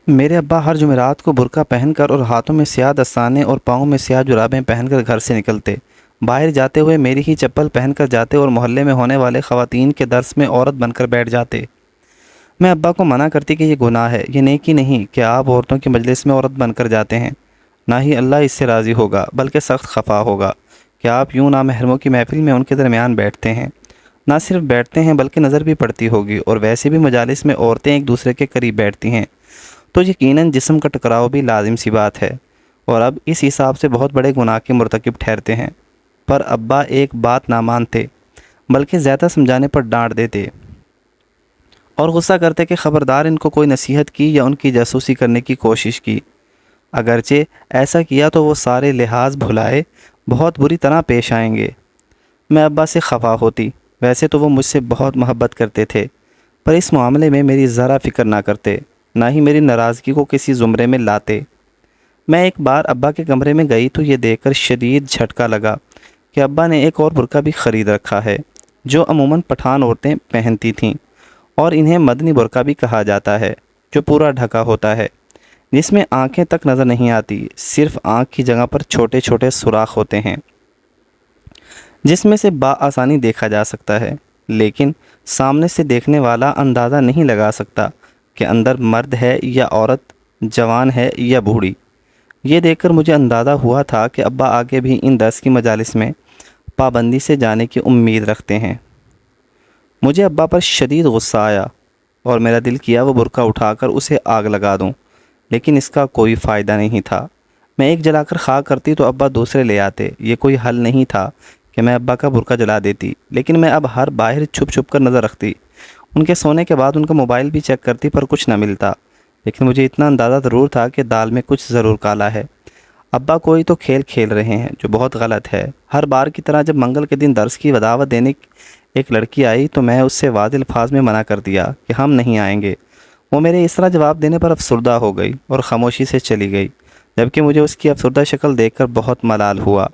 میرے ابا ہر جمعرات کو برقع پہن کر اور ہاتھوں میں سیاہ دستانے اور پاؤں میں سیاہ جرابیں پہن کر گھر سے نکلتے۔ باہر جاتے ہوئے میری ہی چپل پہن کر جاتے اور محلے میں ہونے والے خواتین کے درس میں عورت بن کر بیٹھ جاتے۔ میں ابا کو منع کرتی کہ یہ گناہ ہے، یہ نیکی نہیں کہ آپ عورتوں کی مجلس میں عورت بن کر جاتے ہیں۔ نہ ہی اللہ اس سے راضی ہوگا بلکہ سخت خفا ہوگا کہ آپ یوں نامحرموں کی محفل میں ان کے درمیان بیٹھتے ہیں۔ نہ صرف بیٹھتے ہیں بلکہ نظر بھی پڑتی ہوگی، اور ویسے بھی مجالس میں عورتیں ایک دوسرے کے قریب بیٹھتی ہیں تو یقیناً جسم کا ٹکراؤ بھی لازم سی بات ہے، اور اب اس حساب سے بہت بڑے گناہ کے مرتکب ٹھہرتے ہیں۔ پر ابا ایک بات نہ مانتے بلکہ زیادہ سمجھانے پر ڈانٹ دیتے اور غصہ کرتے کہ خبردار ان کو کوئی نصیحت کی یا ان کی جاسوسی کرنے کی کوشش کی۔ اگرچہ ایسا کیا تو وہ سارے لحاظ بھلائے بہت بری طرح پیش آئیں گے۔ میں ابا سے خفا ہوتی، ویسے تو وہ مجھ سے بہت محبت کرتے تھے، پر اس معاملے میں میری ذرا فکر نہ کرتے، نہ ہی میری ناراضگی کو کسی زمرے میں لاتے۔ میں ایک بار ابا کے کمرے میں گئی تو یہ دیکھ کر شدید جھٹکا لگا کہ ابا نے ایک اور برقع بھی خرید رکھا ہے جو عموماً پٹھان عورتیں پہنتی تھیں، اور انہیں مدنی برقع بھی کہا جاتا ہے، جو پورا ڈھکا ہوتا ہے، جس میں آنکھیں تک نظر نہیں آتی، صرف آنکھ کی جگہ پر چھوٹے چھوٹے سوراخ ہوتے ہیں جس میں سے بآسانی دیکھا جا سکتا ہے، لیکن سامنے سے دیکھنے والا اندازہ نہیں لگا سکتا کہ اندر مرد ہے یا عورت، جوان ہے یا بوڑھی۔ یہ دیکھ کر مجھے اندازہ ہوا تھا کہ ابا آگے بھی ان درس کی مجالس میں پابندی سے جانے کی امید رکھتے ہیں۔ مجھے ابا پر شدید غصہ آیا اور میرا دل کیا وہ برقع اٹھا کر اسے آگ لگا دوں، لیکن اس کا کوئی فائدہ نہیں تھا۔ میں ایک جلا کر خاک کرتی تو ابا دوسرے لے آتے۔ یہ کوئی حل نہیں تھا کہ میں ابا کا برقع جلا دیتی، لیکن میں اب ہر باہر چھپ چھپ کر نظر رکھتی۔ ان کے سونے کے بعد ان کا موبائل بھی چیک کرتی پر کچھ نہ ملتا، لیکن مجھے اتنا اندازہ ضرور تھا کہ دال میں کچھ ضرور کالا ہے۔ ابا کوئی تو کھیل کھیل رہے ہیں جو بہت غلط ہے۔ ہر بار کی طرح جب منگل کے دن درس کی دعوت دینے ایک لڑکی آئی تو میں اس سے واضح الفاظ میں منع کر دیا کہ ہم نہیں آئیں گے۔ وہ میرے اس طرح جواب دینے پر افسردہ ہو گئی اور خاموشی سے چلی گئی، جبکہ مجھے اس کی افسردہ شکل دیکھ کر بہت ملال ہوا۔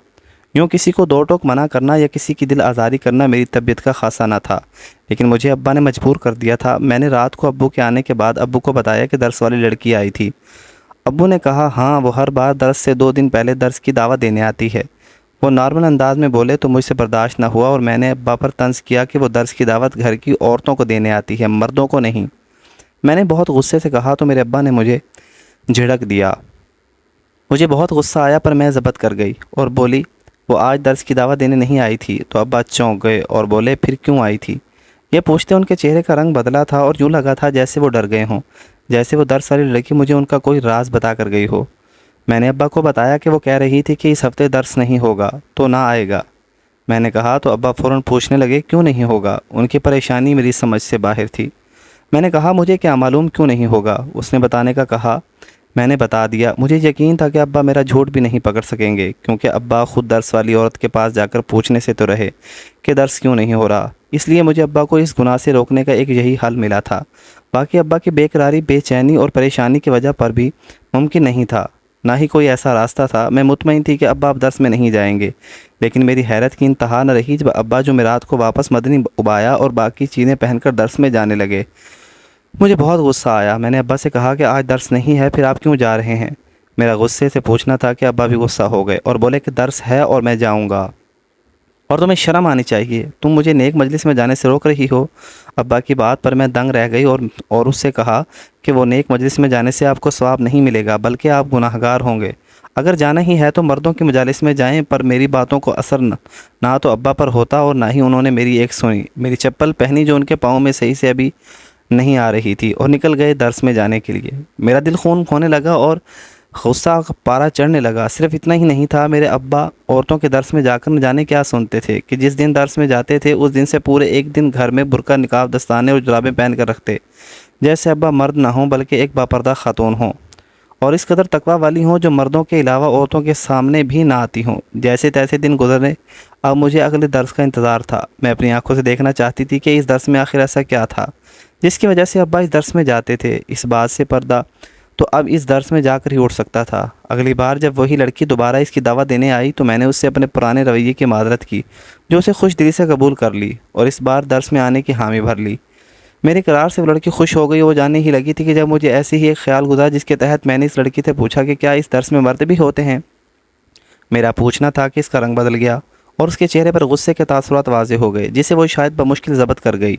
یوں کسی کو دو ٹوک منع کرنا یا کسی کی دل آزاری کرنا میری طبیعت کا خاصہ نہ تھا، لیکن مجھے ابا نے مجبور کر دیا تھا۔ میں نے رات کو ابو کے آنے کے بعد ابو کو بتایا کہ درس والی لڑکی آئی تھی۔ ابو نے کہا ہاں، وہ ہر بار درس سے 2 دن پہلے درس کی دعوت دینے آتی ہے۔ وہ نارمل انداز میں بولے تو مجھ سے برداشت نہ ہوا اور میں نے ابا پر طنز کیا کہ وہ درس کی دعوت گھر کی عورتوں کو دینے آتی ہے، مردوں کو نہیں۔ میں نے بہت غصے سے کہا تو میرے ابا نے مجھے جھڑک دیا۔ مجھے بہت غصہ آیا پر میں ضبط کر گئی اور بولی وہ آج درس کی دعوت دینے نہیں آئی تھی۔ تو ابا چونک گئے اور بولے پھر کیوں آئی تھی؟ یہ پوچھتے ان کے چہرے کا رنگ بدلا تھا اور یوں لگا تھا جیسے وہ ڈر گئے ہوں، جیسے وہ درس والی لڑکی مجھے ان کا کوئی راز بتا کر گئی ہو۔ میں نے ابا کو بتایا کہ وہ کہہ رہی تھی کہ اس ہفتے درس نہیں ہوگا تو نہ آئے گا۔ میں نے کہا تو ابا فوراً پوچھنے لگے کیوں نہیں ہوگا؟ ان کی پریشانی میری سمجھ سے باہر تھی۔ میں نے کہا مجھے کیا معلوم کیوں نہیں ہوگا؟ اس نے بتانے کا کہا۔ میں نے بتا دیا۔ مجھے یقین تھا کہ ابا میرا جھوٹ بھی نہیں پکڑ سکیں گے، کیونکہ ابا خود درس والی عورت کے پاس جا کر پوچھنے سے تو رہے کہ درس کیوں نہیں ہو رہا۔ اس لیے مجھے ابا کو اس گناہ سے روکنے کا ایک یہی حل ملا تھا۔ باقی ابا کی بے قراری، بے چینی اور پریشانی کی وجہ پر بھی ممکن نہیں تھا، نہ ہی کوئی ایسا راستہ تھا۔ میں مطمئن تھی کہ ابا اب درس میں نہیں جائیں گے، لیکن میری حیرت کی انتہا نہ رہی جب ابا جمعرات کو واپس مدنی ابایا اور باقی چیزیں پہن کر درس میں جانے لگے۔ مجھے بہت غصہ آیا۔ میں نے ابا سے کہا کہ آج درس نہیں ہے، پھر آپ کیوں جا رہے ہیں؟ میرا غصے سے پوچھنا تھا کہ ابا بھی غصہ ہو گئے اور بولے کہ درس ہے اور میں جاؤں گا، اور تمہیں شرم آنی چاہیے، تم مجھے نیک مجلس میں جانے سے روک رہی ہو۔ ابا کی بات پر میں دنگ رہ گئی اور اس سے کہا کہ وہ نیک مجلس میں جانے سے آپ کو ثواب نہیں ملے گا بلکہ آپ گناہگار ہوں گے۔ اگر جانا ہی ہے تو مردوں کی مجالس میں جائیں، پر میری باتوں کو اثر نہ تو ابا پر ہوتا اور نہ ہی انہوں نے میری ایک سنی۔ میری چپل پہنی جو ان کے پاؤں میں صحیح سے ابھی نہیں آ رہی تھی، اور نکل گئے درس میں جانے کے لیے۔ میرا دل خون کھونے لگا اور غصہ کا پارا چڑھنے لگا۔ صرف اتنا ہی نہیں تھا، میرے ابا عورتوں کے درس میں جا کر نہ جانے کیا سنتے تھے کہ جس دن درس میں جاتے تھے اس دن سے پورے ایک دن گھر میں برقع، نقاب، دستانے اور جرابیں پہن کر رکھتے، جیسے ابا مرد نہ ہوں بلکہ ایک باپردہ خاتون ہوں، اور اس قدر تقویٰ والی ہوں جو مردوں کے علاوہ عورتوں کے سامنے بھی نہ آتی ہوں۔ جیسے تیسے دن گزرے، اب مجھے اگلے درس کا انتظار تھا۔ میں اپنی آنکھوں سے دیکھنا چاہتی تھی کہ اس درس میں آخر ایسا کیا تھا جس کی وجہ سے ابا اس درس میں جاتے تھے۔ اس بات سے پردہ تو اب اس درس میں جا کر ہی اٹھ سکتا تھا۔ اگلی بار جب وہی لڑکی دوبارہ اس کی دعوت دینے آئی تو میں نے اس سے اپنے پرانے رویے کی معذرت کی، جو اسے خوش دلی سے قبول کر لی، اور اس بار درس میں آنے کی حامی بھر لی۔ میرے قرار سے وہ لڑکی خوش ہو گئی. وہ جاننے ہی لگی تھی کہ جب مجھے ایسے ہی ایک خیال گزرا جس کے تحت میں نے اس لڑکی سے پوچھا کہ کیا اس درس میں مرد بھی ہوتے ہیں. میرا پوچھنا تھا کہ اس کا رنگ بدل گیا اور اس کے چہرے پر غصے کے تاثرات واضح ہو گئے جسے وہ شاید بمشکل ضبط کر گئی،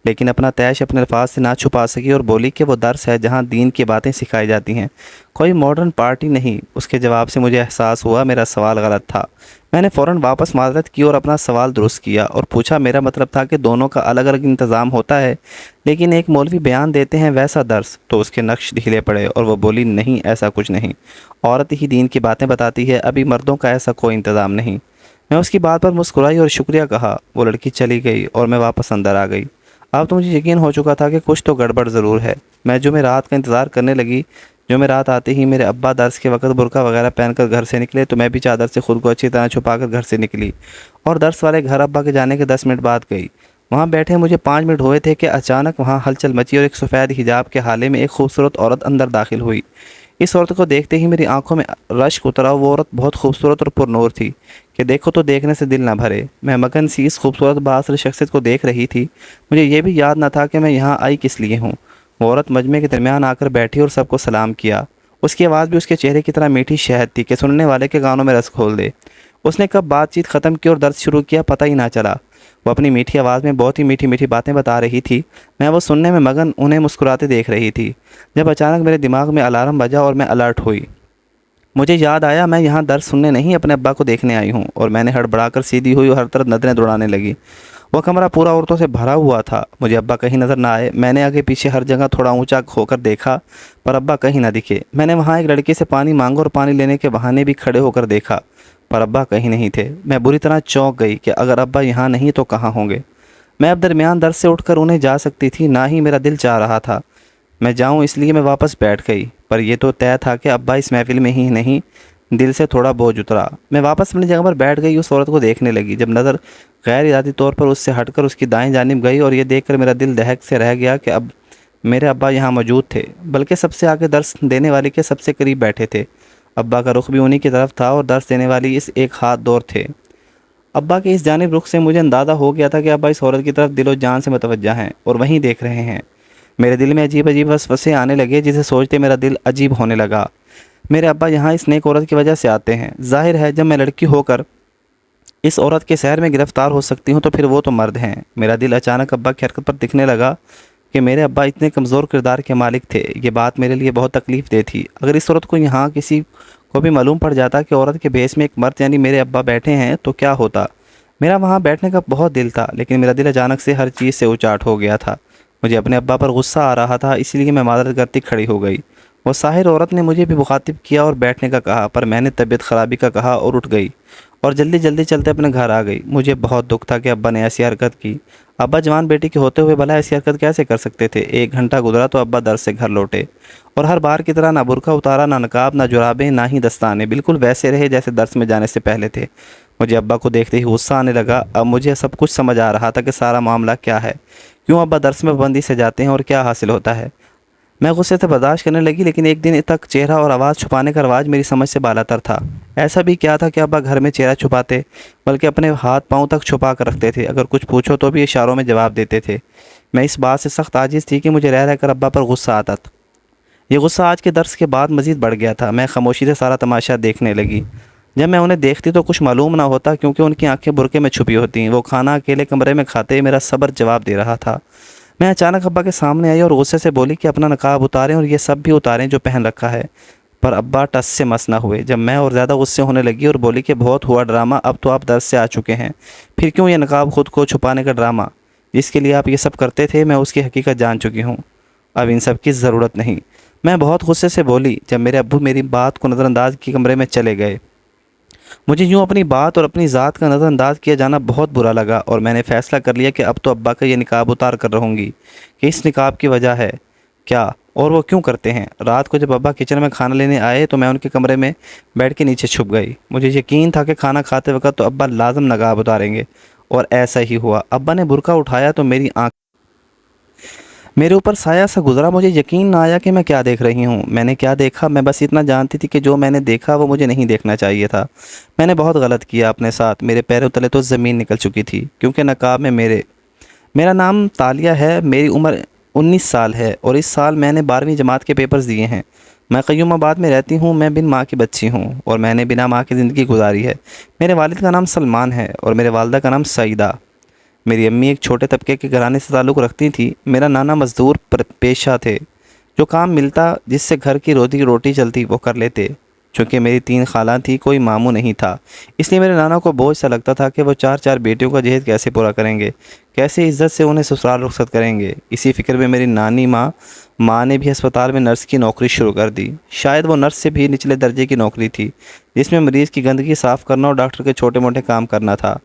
لیکن اپنا طیش اپنے الفاظ سے نہ چھپا سکی اور بولی کہ وہ درس ہے جہاں دین کی باتیں سکھائی جاتی ہیں، کوئی ماڈرن پارٹی نہیں. اس کے جواب سے مجھے احساس ہوا میرا سوال غلط تھا. میں نے فوراً واپس معذرت کی اور اپنا سوال درست کیا اور پوچھا میرا مطلب تھا کہ دونوں کا الگ الگ انتظام ہوتا ہے، لیکن ایک مولوی بیان دیتے ہیں ویسا درس. تو اس کے نقش ڈھیلے پڑے اور وہ بولی نہیں، ایسا کچھ نہیں، عورت ہی دین کی باتیں بتاتی ہے، ابھی مردوں کا ایسا کوئی انتظام نہیں. میں اس کی بات پر مسکرائی اور شکریہ کہا. وہ لڑکی چلی گئی اور میں واپس اندر آ گئی. اب تو مجھے یقین ہو چکا تھا کہ کچھ تو گڑبڑ ضرور ہے. میں جمعہ رات کا انتظار کرنے لگی. جمعہ رات آتے ہی میرے ابا درس کے وقت برقع وغیرہ پہن کر گھر سے نکلے تو میں بھی چادر سے خود کو اچھی طرح چھپا کر گھر سے نکلی اور درس والے گھر ابا کے جانے کے 10 منٹ بعد گئی. وہاں بیٹھے مجھے 5 منٹ ہوئے تھے کہ اچانک وہاں ہلچل مچی اور ایک سفید حجاب کے حالے میں ایک خوبصورت عورت اندر داخل ہوئی. اس عورت کو دیکھتے ہی میری آنکھوں میں رشک اترا. وہ عورت بہت خوبصورت اور پر نور تھی کہ دیکھو تو دیکھنے سے دل نہ بھرے. میں مگن سی اس خوبصورت بااثر شخصیت کو دیکھ رہی تھی. مجھے یہ بھی یاد نہ تھا کہ میں یہاں آئی کس لیے ہوں. وہ عورت مجمع کے درمیان آ کر بیٹھی اور سب کو سلام کیا. اس کی آواز بھی اس کے چہرے کی طرح میٹھی شہد تھی کہ سننے والے کے کانوں میں رس کھول دے. اس نے کب بات چیت ختم کی اور درس شروع کیا پتہ ہی نہ چلا. وہ اپنی میٹھی آواز میں بہت ہی میٹھی میٹھی باتیں بتا رہی تھی. میں وہ سننے میں مگن انہیں مسکراتے دیکھ رہی تھی جب اچانک میرے دماغ میں الارم بجا اور میں الرٹ ہوئی. مجھے یاد آیا میں یہاں درس سننے نہیں اپنے ابا کو دیکھنے آئی ہوں. اور میں نے ہڑبڑا کر سیدھی ہوئی اور ہر طرف نظریں دوڑانے لگی. وہ کمرہ پورا عورتوں سے بھرا ہوا تھا. مجھے ابا کہیں نظر نہ آئے. میں نے آگے پیچھے ہر جگہ تھوڑا اونچا ہو کر دیکھا پر ابا کہیں نہ دکھے. میں نے وہاں ایک لڑکی سے پانی مانگا اور پانی لینے کے بہانے بھی کھڑے ہو کر دیکھا پر ابا کہیں نہیں تھے. میں بری طرح چونک گئی کہ اگر ابا یہاں نہیں تو کہاں ہوں گے. میں اب درمیان درس سے اٹھ کر انہیں جا سکتی تھی، نہ ہی میرا دل چاہ رہا تھا میں جاؤں، اس لیے میں واپس بیٹھ گئی. پر یہ تو طے تھا کہ ابا اس محفل میں ہی نہیں. دل سے تھوڑا بوجھ اترا. میں واپس اپنی جگہ پر بیٹھ گئی. اس عورت کو دیکھنے لگی. جب نظر غیر ارادی طور پر اس سے ہٹ کر اس کی دائیں جانب گئی اور یہ دیکھ کر میرا دل دہک سے رہ گیا کہ اب میرے ابا یہاں موجود تھے، بلکہ سب سے آگے درس دینے والی کے سب سے قریب بیٹھے تھے. ابا کا رخ بھی انہی کی طرف تھا اور درس دینے والی اس ایک ہاتھ دور تھے. ابا کے اس جانب رخ سے مجھے اندازہ ہو گیا تھا کہ ابا اس عورت کی طرف دل و جان سے متوجہ ہیں اور وہیں دیکھ رہے ہیں. میرے دل میں عجیب عجیب وسوسے آنے لگے جسے سوچتے میرا دل عجیب ہونے لگا. میرے ابا یہاں اس نیک عورت کی وجہ سے آتے ہیں. ظاہر ہے جب میں لڑکی ہو کر اس عورت کے سحر میں گرفتار ہو سکتی ہوں تو پھر وہ تو مرد ہیں. میرا دل اچانک ابا کی حرکت پر دکھنے لگا کہ میرے ابا اتنے کمزور کردار کے مالک تھے. یہ بات میرے لیے بہت تکلیف دہ تھی. اگر اس عورت کو یہاں کسی کو بھی معلوم پڑ جاتا کہ عورت کے بھیس میں ایک مرد یعنی میرے ابا بیٹھے ہیں تو کیا ہوتا. میرا وہاں بیٹھنے کا بہت دل تھا لیکن میرا دل اچانک سے ہر چیز سے اچاٹ ہو گیا تھا. مجھے اپنے ابا پر غصہ آ رہا تھا، اس لیے میں معذرت کرتی کھڑی ہو گئی. وہ ساحر عورت نے مجھے بھی مخاطب کیا اور بیٹھنے کا کہا پر میں نے طبیعت خرابی کا کہا اور اٹھ گئی اور جلدی جلدی چلتے اپنے گھر آ گئی. مجھے بہت دکھ تھا کہ ابا نے ایسی حرکت کی. ابا جوان بیٹی کے ہوتے ہوئے بھلا ایسی حرکت کیسے کر سکتے تھے. 1 گھنٹہ گزرا تو ابا درس سے گھر لوٹے اور ہر بار کی طرح نہ برقع اتارا، نہ نقاب، نہ جرابیں، نہ ہی دستانے. بالکل ویسے رہے جیسے درس میں جانے سے پہلے تھے. مجھے ابا کو دیکھتے ہی غصہ آنے لگا. اب مجھے سب کچھ سمجھ آ رہا تھا کہ سارا معاملہ کیا ہے، کیوں ابا درس میں پابندی سے جاتے ہیں اور کیا حاصل ہوتا ہے. میں غصے سے برداشت کرنے لگی لیکن ایک دن تک چہرہ اور آواز چھپانے کا رواج میری سمجھ سے بالاتر تھا. ایسا بھی کیا تھا کہ ابا گھر میں چہرہ چھپاتے بلکہ اپنے ہاتھ پاؤں تک چھپا کر رکھتے تھے. اگر کچھ پوچھو تو بھی اشاروں میں جواب دیتے تھے. میں اس بات سے سخت عاجز تھی کہ مجھے رہ رہ کر ابا پر غصہ آتا تھا. یہ غصہ آج کے درس کے بعد مزید بڑھ گیا تھا. میں خاموشی سے سارا تماشا دیکھنے لگی. جب میں انہیں دیکھتی تو کچھ معلوم نہ ہوتا کیونکہ ان کی آنکھیں برقعے میں چھپی ہوتی. وہ کھانا اکیلے کمرے میں کھاتے میرا صبر جواب دے رہا تھا. میں اچانک ابا کے سامنے آئی اور غصے سے بولی کہ اپنا نقاب اتاریں اور یہ سب بھی اتاریں جو پہن رکھا ہے. پر ابا ٹس سے مس نہ ہوئے. جب میں اور زیادہ غصے ہونے لگی اور بولی کہ بہت ہوا ڈرامہ، اب تو آپ درس سے آ چکے ہیں، پھر کیوں یہ نقاب خود کو چھپانے کا ڈرامہ. جس کے لیے آپ یہ سب کرتے تھے میں اس کی حقیقت جان چکی ہوں. اب ان سب کی ضرورت نہیں. میں بہت غصے سے بولی جب میرے ابو میری بات کو نظر انداز کی کمرے میں چلے گئے. مجھے یوں اپنی بات اور اپنی ذات کا نظر انداز کیا جانا بہت برا لگا اور میں نے فیصلہ کر لیا کہ اب تو ابا کا یہ نقاب اتار کر رہوں گی کہ اس نقاب کی وجہ ہے کیا اور وہ کیوں کرتے ہیں. رات کو جب ابا کچن میں کھانا لینے آئے تو میں ان کے کمرے میں بیٹھ کے نیچے چھپ گئی. مجھے یقین تھا کہ کھانا کھاتے وقت تو ابا لازم نقاب اتاریں گے اور ایسا ہی ہوا. ابا نے برقع اٹھایا تو میری آنکھ میرے اوپر سایہ سا گزرا. مجھے یقین نہ آیا کہ میں کیا دیکھ رہی ہوں. میں نے کیا دیکھا؟ میں بس اتنا جانتی تھی کہ جو میں نے دیکھا وہ مجھے نہیں دیکھنا چاہیے تھا. میں نے بہت غلط کیا اپنے ساتھ. میرے پیروں تلے تو زمین نکل چکی تھی کیونکہ نقاب میں میرا نام تالیہ ہے، میری عمر 19 سال ہے اور اس سال میں نے 12ویں جماعت کے پیپرز دیے ہیں۔ میں قیوم آباد میں رہتی ہوں، میں بن ماں کی بچی ہوں اور میں نے بنا ماں کی زندگی گزاری ہے۔ میرے والد کا نام سلمان ہے اور میرے والدہ کا نام سعیدہ۔ میری امی ایک چھوٹے طبقے کے گھرانے سے تعلق رکھتی تھی۔ میرا نانا مزدور پیشہ تھے، جو کام ملتا جس سے گھر کی روٹی چلتی وہ کر لیتے۔ چونکہ میری 3 خالہ تھیں، کوئی ماموں نہیں تھا، اس لیے میرے نانا کو بوجھ سا لگتا تھا کہ وہ 4 بیٹیوں کا جہیز کیسے پورا کریں گے، کیسے عزت سے انہیں سسرال رخصت کریں گے۔ اسی فکر میں میری نانی ماں نے بھی ہسپتال میں نرس کی نوکری شروع کر دی۔ شاید وہ نرس سے بھی نچلے درجے کی نوکری تھی، جس میں مریض کی گندگی صاف کرنا اور ڈاکٹر کے چھوٹے موٹے کام کرنا تھا۔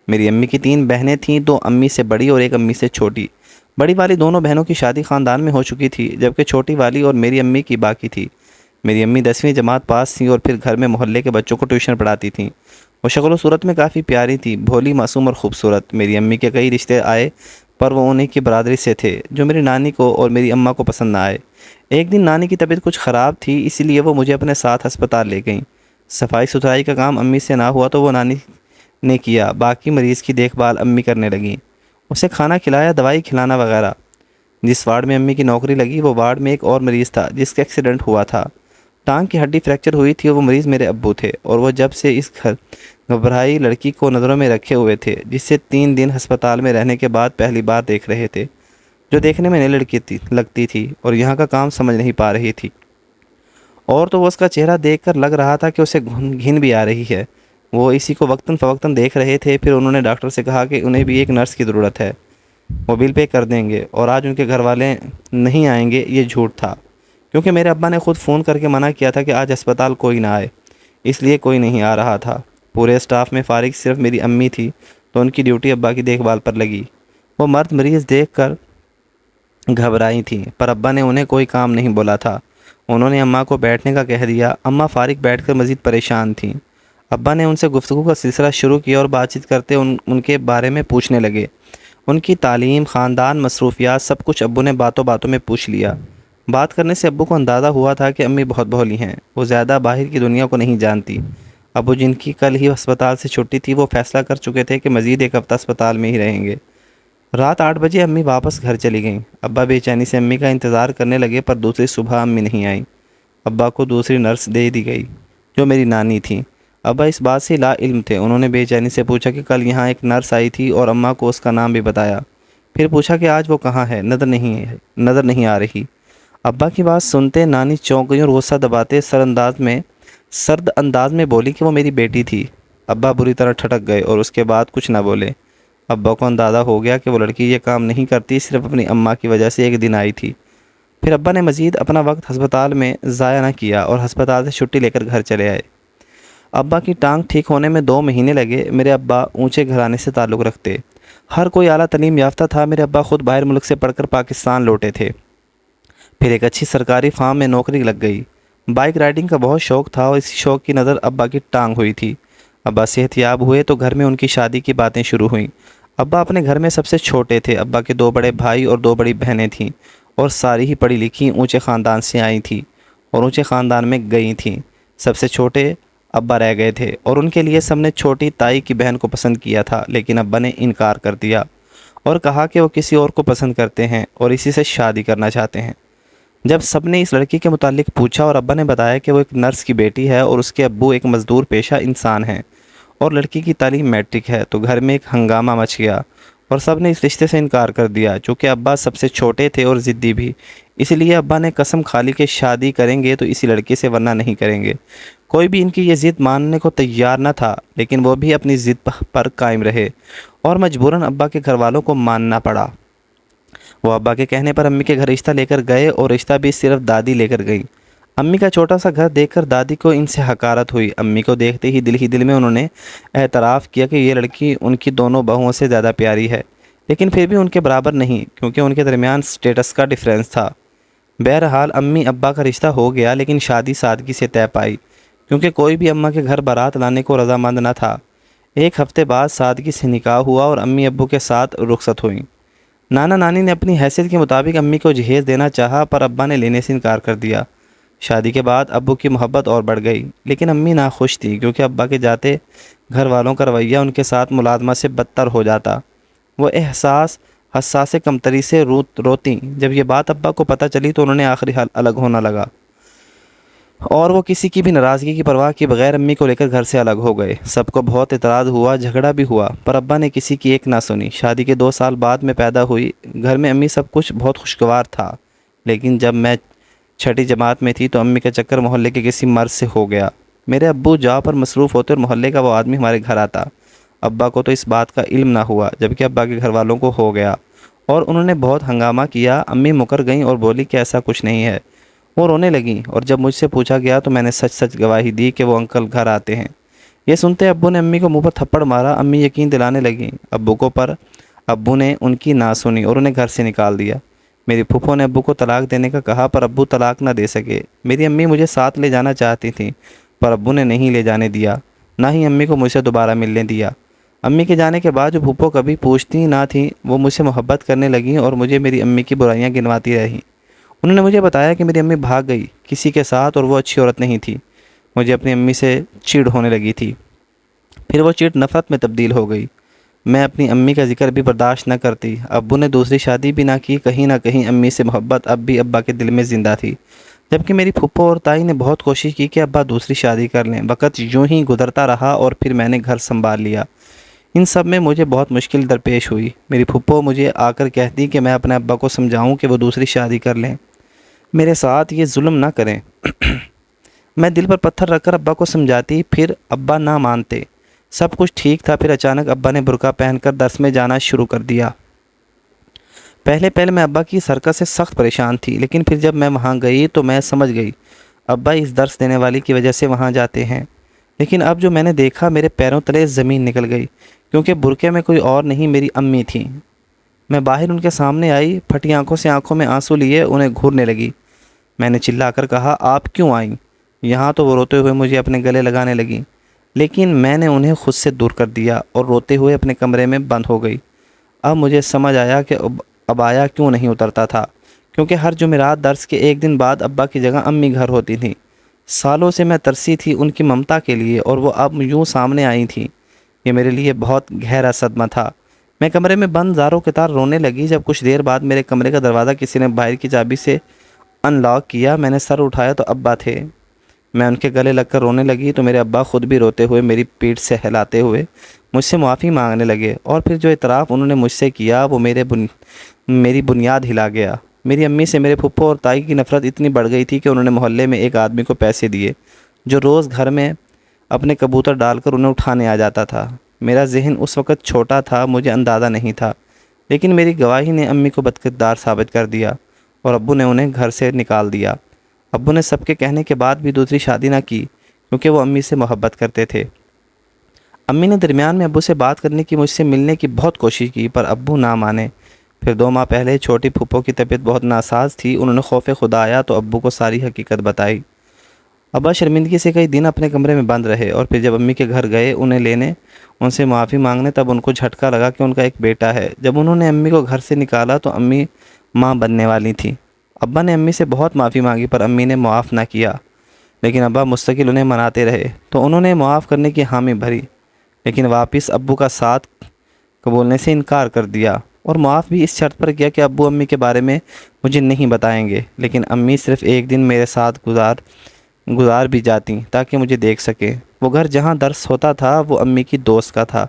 میری امی کی 3 بہنیں تھیں، 2 امی سے بڑی اور 1 امی سے چھوٹی۔ بڑی والی دونوں بہنوں کی شادی خاندان میں ہو چکی تھی، جبکہ چھوٹی والی اور میری امی کی باقی تھی۔ میری امی 10ویں جماعت پاس تھیں اور پھر گھر میں محلے کے بچوں کو ٹیوشن پڑھاتی تھیں۔ وہ شکل و صورت میں کافی پیاری تھی، بھولی، معصوم اور خوبصورت۔ میری امی کے کئی رشتے آئے پر وہ انہیں کی برادری سے تھے، جو میری نانی کو اور میری اماں کو پسند نہ آئے۔ ایک دن نانی کی طبیعت کچھ خراب تھی، اسی لیے وہ مجھے اپنے ساتھ ہسپتال لے گئیں۔ صفائی ستھرائی کا کام امی سے نہ ہوا تو وہ نانی نے کیا، باقی مریض کی دیکھ بھال امی کرنے لگیں، اسے کھانا کھلایا، دوائی کھلانا وغیرہ۔ جس وارڈ میں امی کی نوکری لگی وہ وارڈ میں ایک اور مریض تھا جس کا ایکسیڈنٹ ہوا تھا، ٹانگ کی ہڈی فریکچر ہوئی تھی، اور وہ مریض میرے ابو تھے، اور وہ جب سے اس گھبرائی لڑکی کو نظروں میں رکھے ہوئے تھے، جس سے 3 دن ہسپتال میں رہنے کے بعد پہلی بار دیکھ رہے تھے، جو دیکھنے میں نہیں لگتی تھی اور یہاں کا کام سمجھ نہیں پا رہی تھی، اور تو وہ اس کا چہرہ دیکھ کر لگ رہا تھا کہ اسے گھن بھی آ رہی ہے۔ وہ اسی کو وقتاً فوقتاً دیکھ رہے تھے۔ پھر انہوں نے ڈاکٹر سے کہا کہ انہیں بھی ایک نرس کی ضرورت ہے، وہ بل پے کر دیں گے، اور آج ان کے گھر والے نہیں آئیں گے۔ یہ جھوٹ تھا، کیونکہ میرے ابا نے خود فون کر کے منع کیا تھا کہ آج ہسپتال کوئی نہ آئے، اس لیے کوئی نہیں آ رہا تھا۔ پورے اسٹاف میں فارغ صرف میری امی تھی، تو ان کی ڈیوٹی ابا کی دیکھ بھال پر لگی۔ وہ مرد مریض دیکھ کر گھبرائی تھیں، پر ابا نے انہیں کوئی کام نہیں بولا تھا۔ انہوں نے اماں کو بیٹھنے کا کہہ دیا۔ اماں فارغ بیٹھ کر مزید پریشان تھیں۔ ابا نے ان سے گفتگو کا سلسلہ شروع کیا اور بات چیت کرتے ان کے بارے میں پوچھنے لگے۔ ان کی تعلیم، خاندان، مصروفیات، سب کچھ ابو نے باتوں باتوں میں پوچھ لیا۔ بات کرنے سے ابو کو اندازہ ہوا تھا کہ امی بہت بھولی ہیں، وہ زیادہ باہر کی دنیا کو نہیں جانتی۔ ابو، جن کی کل ہی ہسپتال سے چھٹی تھی، وہ فیصلہ کر چکے تھے کہ مزید 1 ہفتہ ہسپتال میں ہی رہیں گے۔ رات 8 بجے امی واپس گھر چلی گئیں۔ ابا بے چینی سے امی کا انتظار کرنے لگے، پر دوسری صبح امی نہیں آئیں۔ ابا کو دوسری نرس دے دی گئی، جو میری نانی تھی۔ ابا اس بات سے لا علم تھے۔ انہوں نے بے چینی سے پوچھا کہ کل یہاں ایک نرس آئی تھی، اور اماں کو اس کا نام بھی بتایا۔ پھر پوچھا کہ آج وہ کہاں ہے، نظر نہیں آ رہی۔ ابا کی بات سنتے نانی چونک گئی اور غصہ دباتے سرد انداز میں بولی کہ وہ میری بیٹی تھی۔ ابا بری طرح ٹھٹک گئے اور اس کے بعد کچھ نہ بولے۔ ابا کو اندازہ ہو گیا کہ وہ لڑکی یہ کام نہیں کرتی، صرف اپنی اماں کی وجہ سے ایک دن آئی تھی۔ پھر ابا نے مزید اپنا وقت ہسپتال میں ضائع نہ کیا اور ہسپتال سے چھٹی لے کر گھر چلے آئے۔ ابا کی ٹانگ ٹھیک ہونے میں 2 مہینے لگے۔ میرے ابا اونچے گھرانے سے تعلق رکھتے، ہر کوئی اعلیٰ تعلیم یافتہ تھا۔ میرے ابا خود باہر ملک سے پڑھ کر پاکستان لوٹے تھے، پھر ایک اچھی سرکاری فارم میں نوکری لگ گئی۔ بائک رائڈنگ کا بہت شوق تھا اور اسی شوق کی نظر ابا کی ٹانگ ہوئی تھی۔ ابا صحت یاب ہوئے تو گھر میں ان کی شادی کی باتیں شروع ہوئیں۔ ابا اپنے گھر میں سب سے چھوٹے تھے۔ ابا کے 2 بڑے بھائی اور 2 بڑی بہنیں تھیں، اور ساری ہی پڑھی لکھی اونچے خاندان سے آئی تھیں اور اونچے خاندان میں گئی تھیں۔ سب سے چھوٹے ابا رہ گئے تھے، اور ان کے لیے سب نے چھوٹی تائی کی بہن کو پسند کیا تھا، لیکن ابا نے انکار کر دیا اور کہا کہ وہ کسی اور کو پسند کرتے ہیں اور اسی سے شادی کرنا چاہتے ہیں۔ جب سب نے اس لڑکی کے متعلق پوچھا اور ابا نے بتایا کہ وہ ایک نرس کی بیٹی ہے اور اس کے ابو ایک مزدور پیشہ انسان ہیں اور لڑکی کی تعلیم میٹرک ہے، تو گھر میں ایک ہنگامہ مچ گیا اور سب نے اس رشتے سے انکار کر دیا۔ چونکہ ابا سب سے چھوٹے تھے اور ضدی بھی، اس لیے ابا نے قسم کھا لی کہ شادی کریں گے تو اسی لڑکی سے، ورنہ نہیں کریں گے۔ کوئی بھی ان کی یہ ضد ماننے کو تیار نہ تھا، لیکن وہ بھی اپنی ضد پر قائم رہے اور مجبوراً ابا کے گھر والوں کو ماننا پڑا۔ وہ ابا کے کہنے پر امی کے گھر رشتہ لے کر گئے، اور رشتہ بھی صرف دادی لے کر گئی۔ امی کا چھوٹا سا گھر دیکھ کر دادی کو ان سے حقارت ہوئی۔ امی کو دیکھتے ہی دل میں انہوں نے اعتراف کیا کہ یہ لڑکی ان کی دونوں بہوؤں سے زیادہ پیاری ہے، لیکن پھر بھی ان کے برابر نہیں، کیونکہ ان کے درمیان سٹیٹس کا ڈیفرنس تھا۔ بہرحال امی ابا کا رشتہ ہو گیا، لیکن شادی سادگی سے طے پائی، کیونکہ کوئی بھی اماں کے گھر بارات لانے کو رضامند نہ تھا۔ 1 ہفتے بعد سادگی سے نکاح ہوا اور امی ابو کے ساتھ رخصت ہوئیں۔ نانا نانی نے اپنی حیثیت کے مطابق امی کو جہیز دینا چاہا، پر ابا نے لینے سے انکار کر دیا۔ شادی کے بعد ابو کی محبت اور بڑھ گئی، لیکن امی ناخوش تھی، کیونکہ ابا کے جاتے گھر والوں کا رویہ ان کے ساتھ ملازمہ سے بدتر ہو جاتا۔ وہ احساس حساسِ کمتری سے روتیں۔ جب یہ بات ابا کو پتہ چلی تو انہوں نے آخری حال الگ ہونا لگا اور وہ کسی کی بھی ناراضگی کی پرواہ کیے بغیر امی کو لے کر گھر سے الگ ہو گئے۔ سب کو بہت اعتراض ہوا، جھگڑا بھی ہوا، پر ابا نے کسی کی ایک نہ سنی۔ شادی کے 2 سال بعد میں پیدا ہوئی۔ گھر میں امی سب کچھ بہت خوشگوار تھا، لیکن جب میں 6ٹھی جماعت میں تھی تو امی کا چکر محلے کے کسی مرد سے ہو گیا۔ میرے ابو جاب پر مصروف ہوتے اور محلے کا وہ آدمی ہمارے گھر آتا۔ ابا کو تو اس بات کا علم نہ ہوا، جبکہ ابا کے گھر والوں کو ہو گیا اور انہوں نے بہت ہنگامہ کیا۔ امی مکر گئیں اور بولی کہ ایسا کچھ نہیں ہے۔ وہ رونے لگیں اور جب مجھ سے پوچھا گیا تو میں نے سچ سچ گواہی دی کہ وہ انکل گھر آتے ہیں۔ یہ سنتے ابو نے امی کو منہ پر تھپڑ مارا۔ امی یقین دلانے لگیں ابو کو، پر ابو نے ان کی نہ سنی اور انہیں گھر سے نکال دیا۔ میری پھوپھو نے ابو کو طلاق دینے کا کہا، پر ابو طلاق نہ دے سکے۔ میری امی مجھے ساتھ لے جانا چاہتی تھیں، پر ابو نے نہیں لے جانے دیا، نہ ہی امی کو مجھ سے دوبارہ ملنے دیا۔ امی کے جانے کے بعد جو پھوپھو کبھی پوچھتی نہ تھیں، وہ مجھ سے محبت کرنے لگیں اور مجھے میری امی کی برائیاں گنواتی رہیں۔ انہوں نے مجھے بتایا کہ میری امی بھاگ گئی کسی کے ساتھ اور وہ اچھی عورت نہیں تھی۔ مجھے اپنی امی سے چڑ ہونے لگی تھی، پھر وہ چڑ نفرت میں تبدیل ہو گئی۔ میں اپنی امی کا ذکر بھی برداشت نہ کرتی۔ ابو نے دوسری شادی بھی نہ کی۔ کہیں نہ کہیں امی سے محبت اب بھی ابا کے دل میں زندہ تھی، جبکہ میری پھوپھو اور تائی نے بہت کوشش کی کہ ابا دوسری شادی کر لیں۔ وقت یوں ہی گزرتا رہا اور پھر میں نے گھر سنبھال لیا۔ ان سب میں مجھے بہت مشکل درپیش ہوئی۔ میری پھوپھو مجھے آ کر کہتی کہ میں اپنے ابا کو سمجھاؤں کہ وہ دوسری شادی کر لیں، میرے ساتھ یہ ظلم نہ کریں۔ میں دل پر پتھر رکھ کر ابا کو سمجھاتی، پھر ابا نہ مانتے۔ سب کچھ ٹھیک تھا، پھر اچانک ابا نے برقع پہن کر درس میں جانا شروع کر دیا۔ پہلے میں ابا کی حرکت سے سخت پریشان تھی، لیکن پھر جب میں وہاں گئی تو میں سمجھ گئی ابا اس درس دینے والی کی وجہ سے وہاں جاتے ہیں۔ لیکن اب جو میں نے دیکھا، میرے پیروں تلے زمین نکل گئی، کیونکہ برقعے میں کوئی اور نہیں، میری امی تھیں۔ میں باہر ان کے سامنے آئی، پھٹی آنکھوں سے آنکھوں میں آنسو لیے انہیں گھورنے لگی۔ میں نے چلا کر کہا، آپ کیوں آئیں یہاں؟ تو وہ روتے ہوئے مجھے اپنے گلے لگانے لگیں، لیکن میں نے انہیں خود سے دور کر دیا اور روتے ہوئے اپنے کمرے میں بند ہو گئی۔ اب مجھے سمجھ آیا کہ اب آیا کیوں نہیں اترتا تھا، کیونکہ ہر جمعرات درس کے 1 دن بعد ابا کی جگہ امی گھر ہوتی تھیں۔ سالوں سے میں ترسی تھی ان کی ممتا کے لیے، اور وہ اب یوں سامنے آئی تھیں۔ یہ میرے لیے بہت گہرا صدمہ تھا۔ میں کمرے میں بند زاروں کے تار رونے لگی۔ جب کچھ دیر بعد میرے کمرے کا دروازہ کسی نے باہر کی چابی سے ان لاک کیا، میں نے سر اٹھایا تو ابا تھے۔ میں ان کے گلے لگ کر رونے لگی تو میرے ابا خود بھی روتے ہوئے میری پیٹھ سے ہلاتے ہوئے مجھ سے معافی مانگنے لگے، اور پھر جو اعتراف انہوں نے مجھ سے کیا وہ میری بنیاد ہلا گیا۔ میری امی سے میرے پھپھو اور تائی کی نفرت اتنی بڑھ گئی تھی کہ انہوں نے محلے میں ایک آدمی کو پیسے دیے جو روز گھر میں اپنے کبوتر ڈال کر انہیں اٹھانے آ جاتا تھا۔ میرا ذہن اس وقت چھوٹا تھا، مجھے اندازہ نہیں تھا، لیکن میری گواہی نے امی کو بدکردار ثابت کر دیا اور ابو نے انہیں گھر سے نکال دیا۔ ابو نے سب کے کہنے کے بعد بھی دوسری شادی نہ کی، کیونکہ وہ امی سے محبت کرتے تھے۔ امی نے درمیان میں ابو سے بات کرنے کی، مجھ سے ملنے کی بہت کوشش کی، پر ابو نہ مانے۔ پھر 2 ماہ پہلے چھوٹی پھوپھو کی طبیعت بہت ناساز تھی۔ انہوں نے خوف خدا آیا تو ابو کو ساری حقیقت بتائی۔ ابا شرمندگی سے کئی دن اپنے کمرے میں بند رہے، اور پھر جب امی کے گھر گئے انہیں لینے، ان سے معافی مانگنے، تب ان کو جھٹکا لگا کہ ان کا ایک بیٹا ہے۔ جب انہوں نے امی کو گھر سے نکالا تو امی ماں بننے والی تھیں۔ ابا نے امی سے بہت معافی مانگی، پر امی نے معاف نہ کیا، لیکن ابا مستقل انہیں مناتے رہے، تو انہوں نے معاف کرنے کی حامی بھری، لیکن واپس ابو کا ساتھ قبولنے سے انکار کر دیا، اور معاف بھی اس شرط پر کیا کہ ابو امی کے بارے میں مجھے نہیں بتائیں گے۔ لیکن امی صرف 1 دن میرے ساتھ گزار بھی جاتی تاکہ مجھے دیکھ سکیں۔ وہ گھر جہاں درس ہوتا تھا وہ امی کی دوست کا تھا۔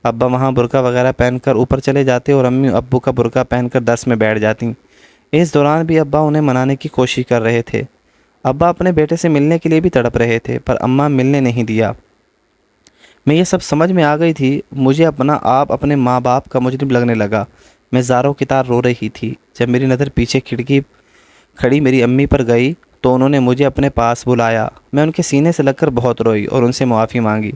ابا وہاں برقع وغیرہ پہن کر اوپر چلے جاتے اور امی ابو کا برقع پہن کر درس میں بیٹھ جاتی۔ اس دوران بھی ابا انہیں منانے کی کوشش کر رہے تھے۔ ابا اپنے بیٹے سے ملنے کے لیے بھی تڑپ رہے تھے، پر اماں ملنے نہیں دیا۔ میں یہ سب سمجھ میں آ گئی تھی۔ مجھے اپنا آپ اپنے ماں باپ کا مجرم لگنے لگا۔ میں زاروں کی طرح رو رہی تھی۔ جب میری نظر پیچھے کھڑکی کھڑی میری امی پر گئی تو انہوں نے مجھے اپنے پاس بلایا۔ میں ان کے سینے سے لگ کر بہت روئی اور ان سے معافی مانگی۔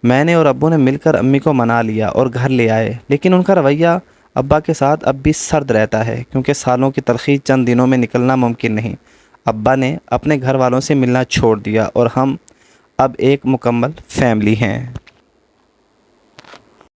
میں نے اور ابو نے مل کر امی کو منا لیا اور گھر لے آئے، لیکن ان کا رویہ ابا کے ساتھ اب بھی سرد رہتا ہے، کیونکہ سالوں کی تلخی چند دنوں میں نکلنا ممکن نہیں۔ ابا نے اپنے گھر والوں سے ملنا چھوڑ دیا اور ہم اب ایک مکمل فیملی ہیں۔